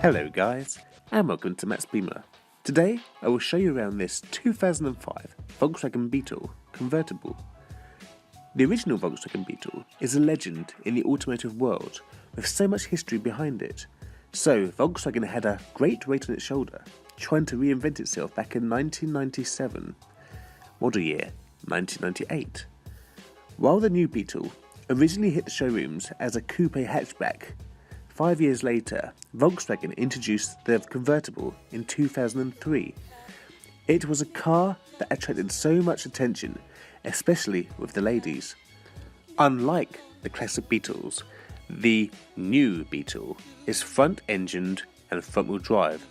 Hello guys, and welcome to Matt's Beamer. Today I will show you around this 2005 Volkswagen Beetle convertible. The original Volkswagen Beetle is a legend in the automotive world with so much history behind it. So Volkswagen had a great weight on its shoulder, trying to reinvent itself back in 1997, model year 1998. While the new Beetle originally hit the showrooms as a coupe hatchback, 5 years later, Volkswagen introduced the convertible in 2003. It was a car that attracted so much attention, especially with the ladies. Unlike the classic Beetles, the new Beetle is front-engined and front-wheel drive,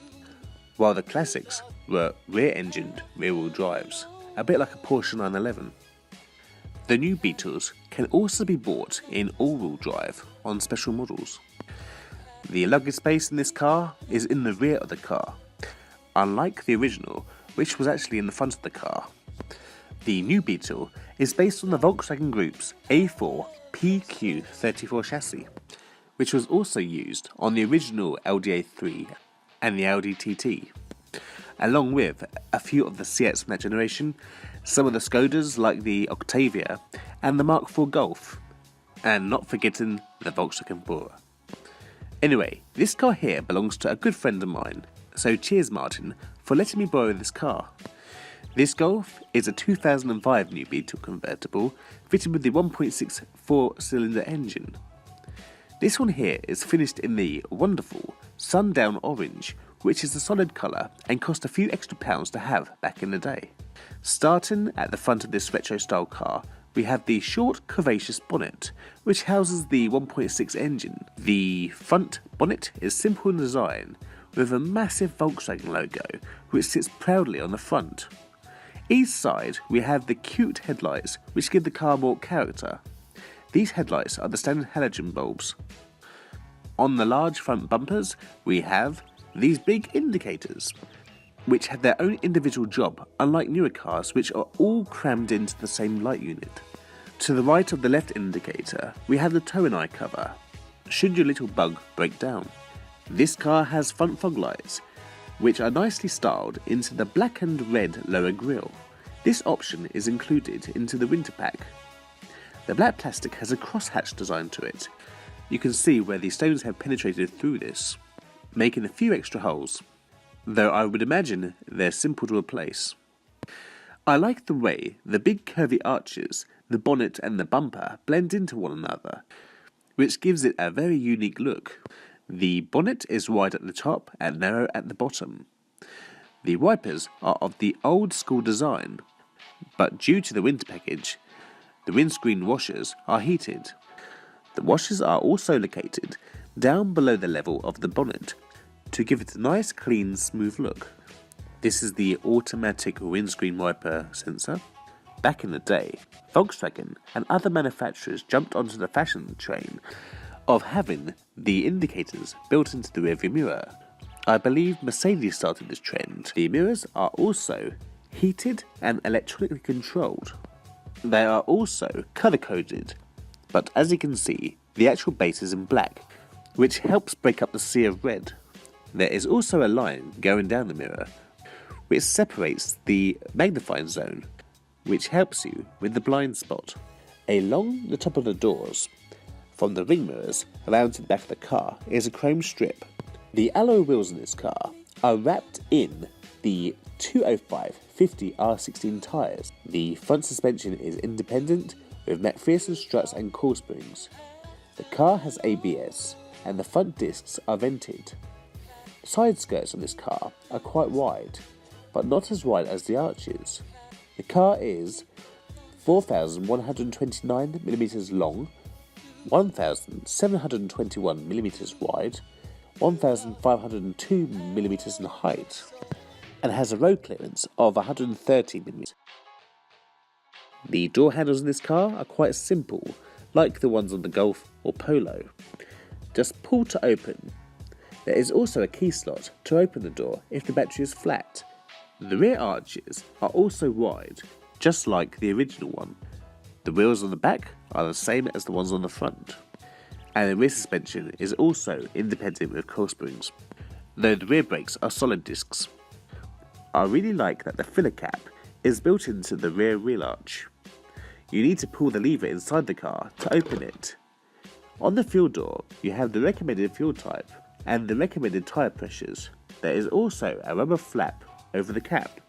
while the classics were rear-engined rear-wheel drives, a bit like a Porsche 911. The new Beetles can also be bought in all-wheel drive on special models. The luggage space in this car is in the rear of the car, unlike the original, which was actually in the front of the car. The new Beetle is based on the Volkswagen Group's A4 PQ34 chassis, which was also used on the original Audi A3 and the Audi TT, along with a few of the Seats from that generation, some of the Skodas like the Octavia and the Mark IV Golf, and not forgetting the Volkswagen Bora. Anyway, this car here belongs to a good friend of mine, so cheers Martin for letting me borrow this car. This Golf is a 2005 new Beetle convertible fitted with the 1.6 4-cylinder engine. This one here is finished in the wonderful sundown orange, which is a solid colour and cost a few extra pounds to have back in the day. Starting at the front of this retro style car, we have the short curvaceous bonnet, which houses the 1.6 engine. The front bonnet is simple in design, with a massive Volkswagen logo, which sits proudly on the front. Each side we have the cute headlights, which give the car more character. These headlights are the standard halogen bulbs. On the large front bumpers we have these big indicators, which have their own individual job, unlike newer cars which are all crammed into the same light unit. To the right of the left indicator, we have the tow and eye cover, should your little bug break down. This car has front fog lights, which are nicely styled into the black and red lower grille. This option is included into the winter pack. The black plastic has a crosshatch design to it. You can see where the stones have penetrated through this, making a few extra holes, though I would imagine they're simple to replace. I like the way the big curvy arches, the bonnet and the bumper blend into one another, which gives it a very unique look. The bonnet is wide at the top and narrow at the bottom. The wipers are of the old school design, but due to the winter package, the windscreen washers are heated. The washers are also located down below the level of the bonnet to give it a nice, clean, smooth look. This is the automatic windscreen wiper sensor. Back in the day, Volkswagen and other manufacturers jumped onto the fashion train of having the indicators built into the rearview mirror. I believe Mercedes started this trend. The mirrors are also heated and electronically controlled. They are also colour coded, but as you can see, the actual base is in black, which helps break up the sea of red. There is also a line going down the mirror, which separates the magnifying zone, which helps you with the blind spot. Along the top of the doors, from the ring mirrors around to the back of the car, is a chrome strip. The alloy wheels in this car are wrapped in the 205/50 R16 tyres. The front suspension is independent with McPherson struts and coil springs. The car has ABS and the front discs are vented. Side skirts on this car are quite wide, but not as wide as the arches. The car is 4,129mm long, 1,721mm wide, 1,502mm in height, and has a road clearance of 130mm. The door handles in this car are quite simple, like the ones on the Golf or Polo. Just pull to open. There is also a key slot to open the door if the battery is flat. The rear arches are also wide, just like the original one. The wheels on the back are the same as the ones on the front, and the rear suspension is also independent with coil springs. though the rear brakes are solid discs. I really like that the filler cap is built into the rear wheel arch. You need to pull the lever inside the car to open it. On the fuel door, you have the recommended fuel type and the recommended tyre pressures. There is also a rubber flap over the cap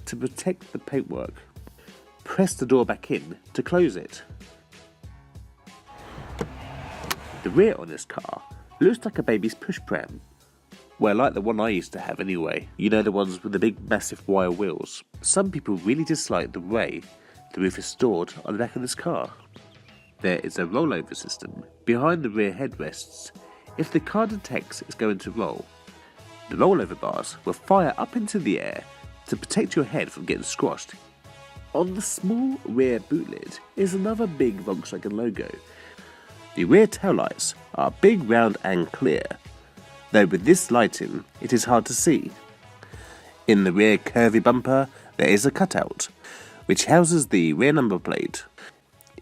to protect the paintwork. Press the door back in to close it. The rear on this car looks like a baby's push pram. Well, like the one I used to have anyway. You know, the ones with the big massive wire wheels. Some people really dislike the way the roof is stored on the back of this car. There is a rollover system behind the rear headrests. If the car detects it's going to roll, the rollover bars will fire up into the air to protect your head from getting squashed. On the small rear boot lid is another big Volkswagen logo. The rear taillights are big, round and clear, though with this lighting it is hard to see. In the rear curvy bumper there is a cutout, which houses the rear number plate.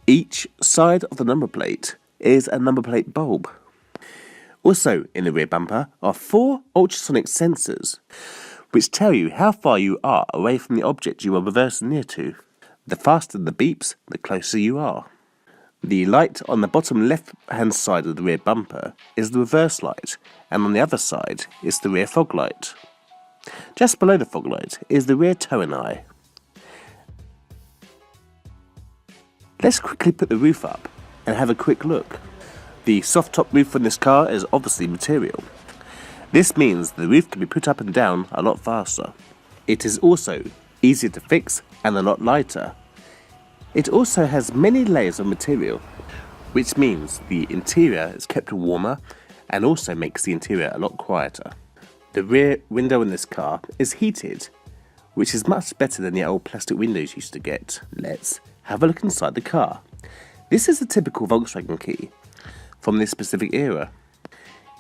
Each side of the number plate is a number plate bulb. Also in the rear bumper are 4 ultrasonic sensors, which tell you how far you are away from the object you are reversing near to. The faster the beeps, the closer you are. The light on the bottom left hand side of the rear bumper is the reverse light, and on the other side is the rear fog light. Just below the fog light is the rear towing eye. Let's quickly put the roof up and have a quick look. The soft top roof on this car is obviously material. This means the roof can be put up and down a lot faster. It is also easier to fix and a lot lighter. It also has many layers of material, which means the interior is kept warmer and also makes the interior a lot quieter. The rear window in this car is heated, which is much better than the old plastic windows you used to get. Let's have a look inside the car. This is a typical Volkswagen key from this specific era.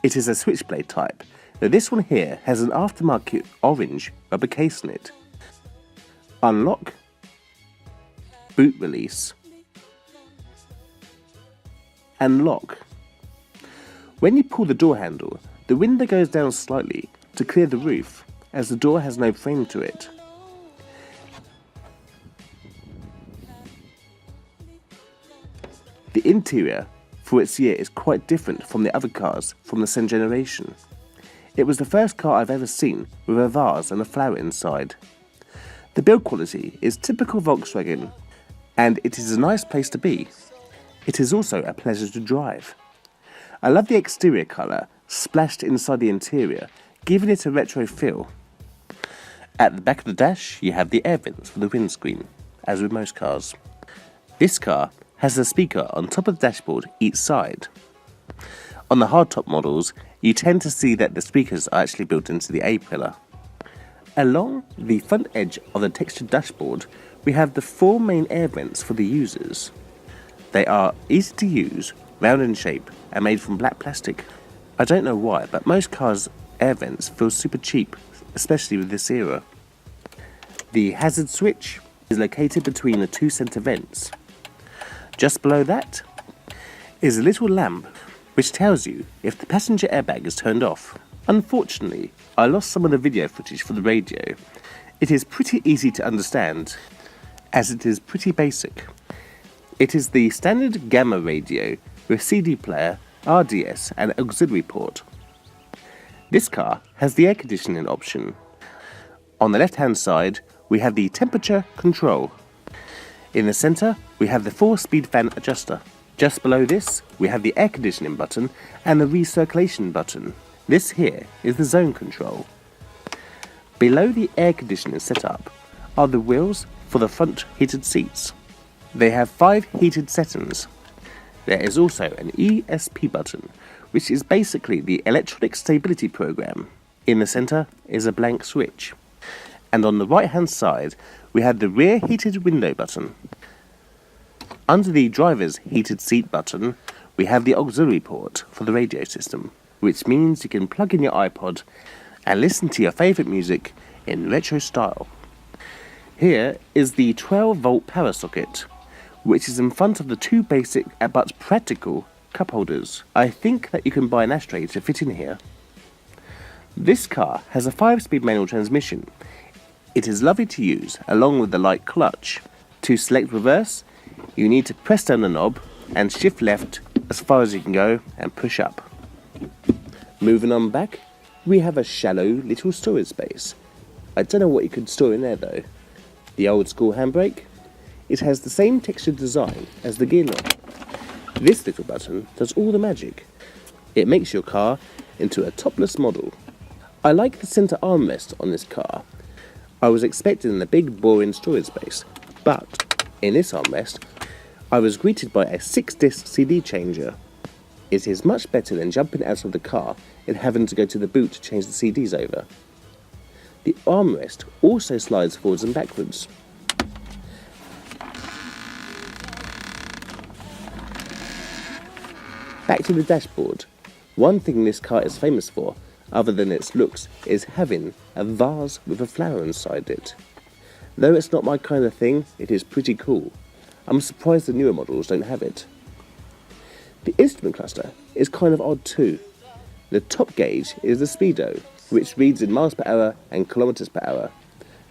It is a switchblade type, though this one here has an aftermarket orange rubber case in it. Unlock, boot release, and lock. When you pull the door handle, the window goes down slightly to clear the roof, as the door has no frame to it. The interior for its year is quite different from the other cars from the same generation. It was the first car I've ever seen with a vase and a flower inside. The build quality is typical Volkswagen, and it is a nice place to be. It is also a pleasure to drive. I love the exterior colour splashed inside the interior, giving it a retro feel. At the back of the dash you have the air vents for the windscreen, as with most cars. This car has a speaker on top of the dashboard each side. On the hardtop models, you tend to see that the speakers are actually built into the A-pillar. Along the front edge of the textured dashboard, we have the 4 main air vents for the users. They are easy to use, round in shape, and made from black plastic. I don't know why, but most cars' air vents feel super cheap, especially with this era. The hazard switch is located between the 2 centre vents. Just below that is a little lamp which tells you if the passenger airbag is turned off. Unfortunately, I lost some of the video footage for the radio. It is pretty easy to understand, as it is pretty basic. It is the standard gamma radio with CD player, RDS and auxiliary port. This car has the air conditioning option. On the left hand side we have the temperature control. In the centre we have the 4-speed fan adjuster. Just below this we have the air conditioning button and the recirculation button. This here is the zone control. Below the air conditioning setup are the wheels for the front heated seats. They have 5 heated settings. There is also an ESP button, which is basically the electronic stability program. In the centre is a blank switch. And on the right hand side we have the rear heated window button. Under the driver's heated seat button we have the auxiliary port for the radio system, which means you can plug in your iPod and listen to your favourite music in retro style. Here is the 12-volt power socket, which is in front of the 2 basic but practical cup holders. I think that you can buy an ashtray to fit in here. This car has a 5-speed manual transmission. It is lovely to use along with the light clutch. To select reverse, you need to press down the knob and shift left as far as you can go and push up. Moving on back, we have a shallow little storage space. I don't know what you could store in there though. The old school handbrake. It has the same textured design as the gear knob. This little button does all the magic. It makes your car into a topless model. I like the centre armrest on this car. I was expecting a big boring storage space, but in this armrest I was greeted by a 6-disc CD changer. It is much better than jumping out of the car and having to go to the boot to change the CDs over. The armrest also slides forwards and backwards. Back to the dashboard. One thing this car is famous for, other than its looks, is having a vase with a flower inside it. Though it's not my kind of thing, it is pretty cool. I'm surprised the newer models don't have it. The instrument cluster is kind of odd too. The top gauge is the speedo, which reads in miles per hour and kilometers per hour.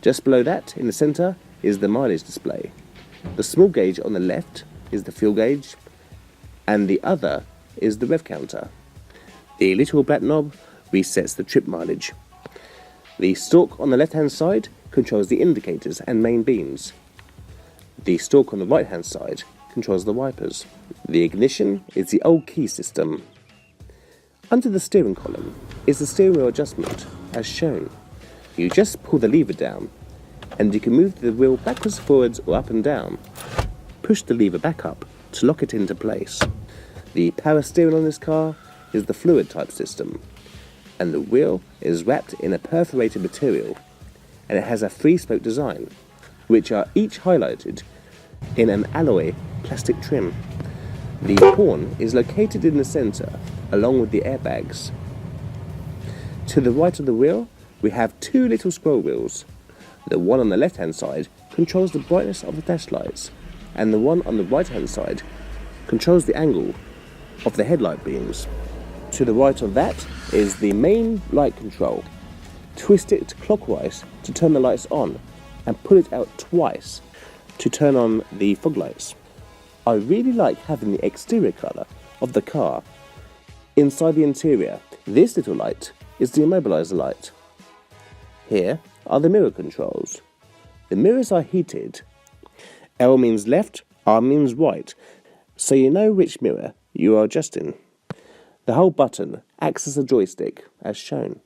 Just below that, in the centre, is the mileage display. The small gauge on the left is the fuel gauge, and the other is the rev counter. The little black knob resets the trip mileage. The stalk on the left hand side controls the indicators and main beams. The stalk on the right hand side controls the wipers. The ignition is the old key system. Under the steering column is the steering wheel adjustment, as shown. You just pull the lever down, and you can move the wheel backwards, forwards or up and down. Push the lever back up to lock it into place. The power steering on this car is the fluid type system, and the wheel is wrapped in a perforated material, and it has a 3-spoke design, which are each highlighted in an alloy plastic trim. The horn is located in the centre, along with the airbags. To the right of the wheel, we have 2 little scroll wheels. The one on the left hand side controls the brightness of the dash lights, and the one on the right hand side controls the angle of the headlight beams. To the right of that is the main light control. Twist it clockwise to turn the lights on, and pull it out twice to turn on the fog lights. I really like having the exterior colour of the car. Inside the interior, this little light is the immobiliser light. Here are the mirror controls. The mirrors are heated. L means left, R means right, so you know which mirror you are adjusting. The whole button acts as a joystick, as shown.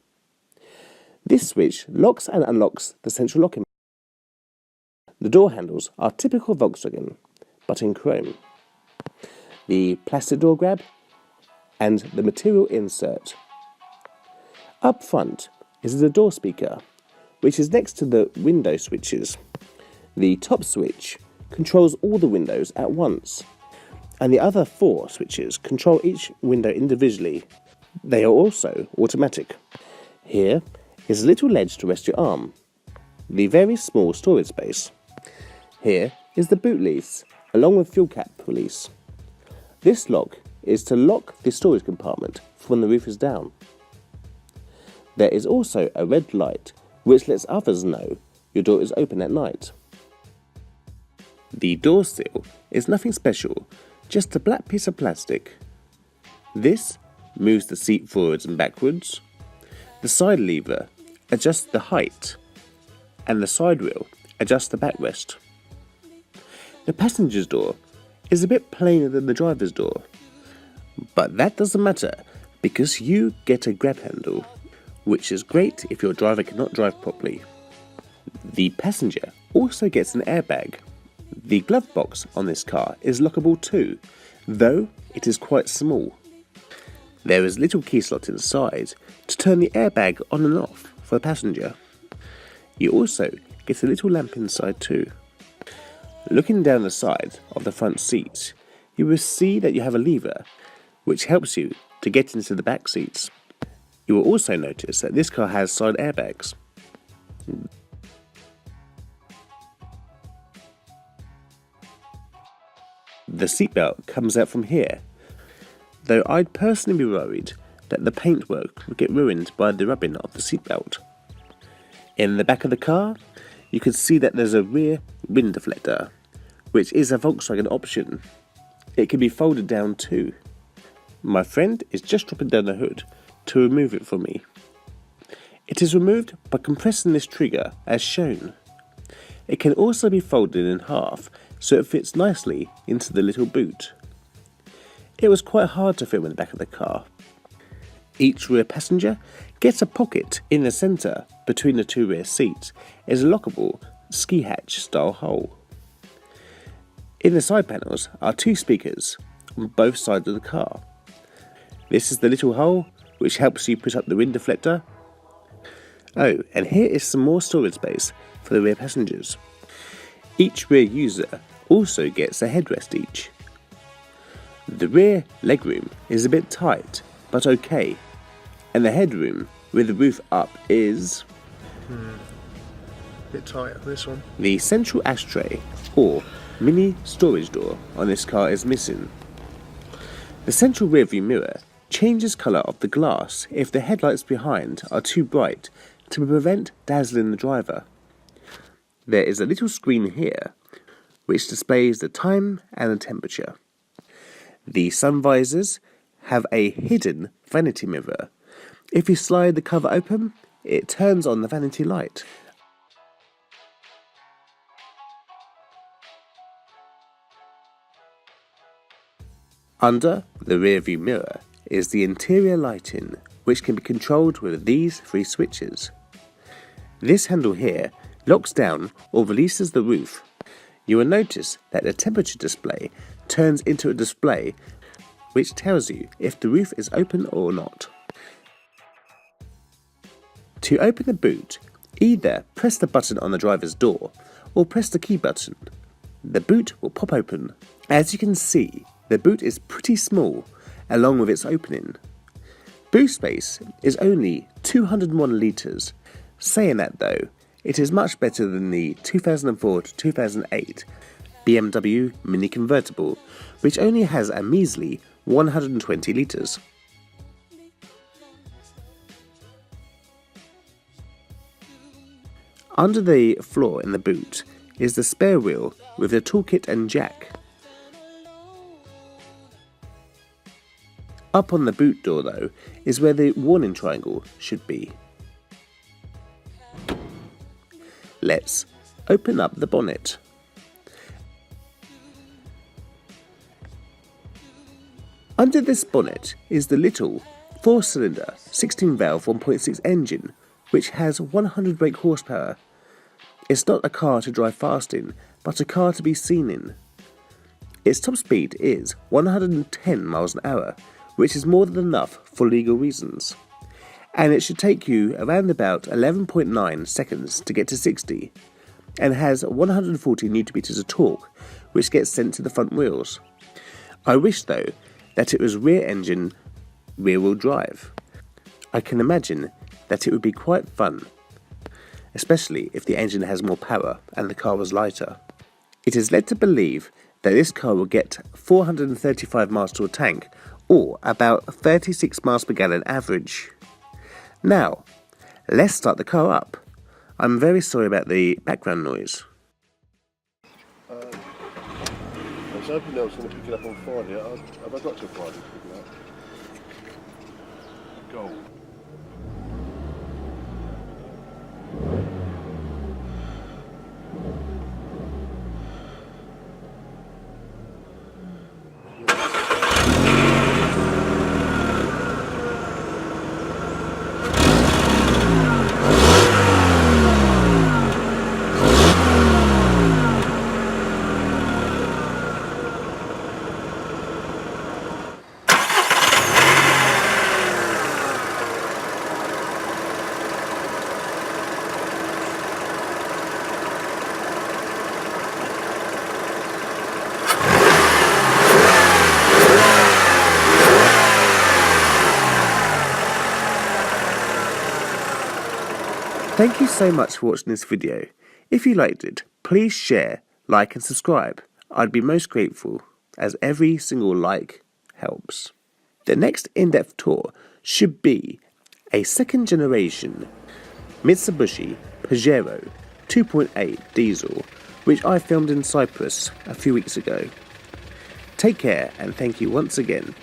This switch locks and unlocks the central locking. The door handles are typical Volkswagen, but in chrome. The plastic door grab and the material insert. Up front is the door speaker, which is next to the window switches. The top switch controls all the windows at once, and the other 4 switches control each window individually. They are also automatic. Here is a little ledge to rest your arm. The very small storage space. Here is the boot release, along with fuel cap release. This lock is to lock the storage compartment when the roof is down. There is also a red light which lets others know your door is open at night. The door seal is nothing special, just a black piece of plastic. This moves the seat forwards and backwards. The side lever adjusts the height, and the side wheel adjusts the backrest. The passenger's door is a bit plainer than the driver's door, but that doesn't matter because you get a grab handle, which is great if your driver cannot drive properly. The passenger also gets an airbag. The glove box on this car is lockable too, though it is quite small. There is a little key slot inside to turn the airbag on and off for the passenger. You also get a little lamp inside too. Looking down the side of the front seat, you will see that you have a lever which helps you to get into the back seats. You will also notice that this car has side airbags. The seatbelt comes out from here, though I'd personally be worried that the paintwork would get ruined by the rubbing of the seatbelt. In the back of the car, you can see that there's a rear wind deflector, which is a Volkswagen option. It can be folded down too. My friend is just dropping down the hood to remove it for me. It is removed by compressing this trigger as shown. It can also be folded in half so it fits nicely into the little boot. It was quite hard to film in the back of the car. Each rear passenger gets a pocket in the centre between the two rear seats as a lockable ski hatch style hole. In the side panels are two speakers on both sides of the car. This is the little hole which helps you put up the wind deflector. Oh, and here is some more storage space for the rear passengers. Each rear user also gets a headrest each. The rear legroom is a bit tight, but okay, and the headroom with the roof up is bit tight on this one. The central ashtray or mini storage door on this car is missing. The central rearview mirror changes colour of the glass if the headlights behind are too bright to prevent dazzling the driver. There is a little screen here which displays the time and the temperature. The sun visors have a hidden vanity mirror. If you slide the cover open, it turns on the vanity light. Under the rearview mirror is the interior lighting, which can be controlled with these three switches. This handle here locks down or releases the roof. You will notice that the temperature display turns into a display which tells you if the roof is open or not. To open the boot, either press the button on the driver's door or press the key button. The boot will pop open. As you can see, the boot is pretty small along with its opening. Boot space is only 201 litres. Saying that though, it is much better than the 2004 to 2008 BMW Mini Convertible, which only has a measly 120 litres. Under the floor in the boot is the spare wheel with the toolkit and jack. Up on the boot door though is where the warning triangle should be. Let's open up the bonnet. Under this bonnet is the little 4-cylinder 16-valve 1.6 engine which has 100 brake horsepower. It's not a car to drive fast in, but a car to be seen in. Its top speed is 110 miles an hour, which is more than enough for legal reasons. And it should take you around about 11.9 seconds to get to 60, and has 140 Nm of torque, which gets sent to the front wheels. I wish though that it was rear engine, rear wheel drive. I can imagine that it would be quite fun, especially if the engine has more power and the car was lighter. It is led to believe that this car will get 435 miles to a tank, or about 36 miles per gallon average. Now, let's start the car up. I'm very sorry about the background noise. I was hoping I was going to pick it up on Friday. Have I got till Friday to pick it up? Gold. Thank you so much for watching this video. If you liked it, please share, like and subscribe. I'd be most grateful, as every single like helps. The next in-depth tour should be a second generation Mitsubishi Pajero 2.8 diesel, which I filmed in Cyprus a few weeks ago. Take care and thank you once again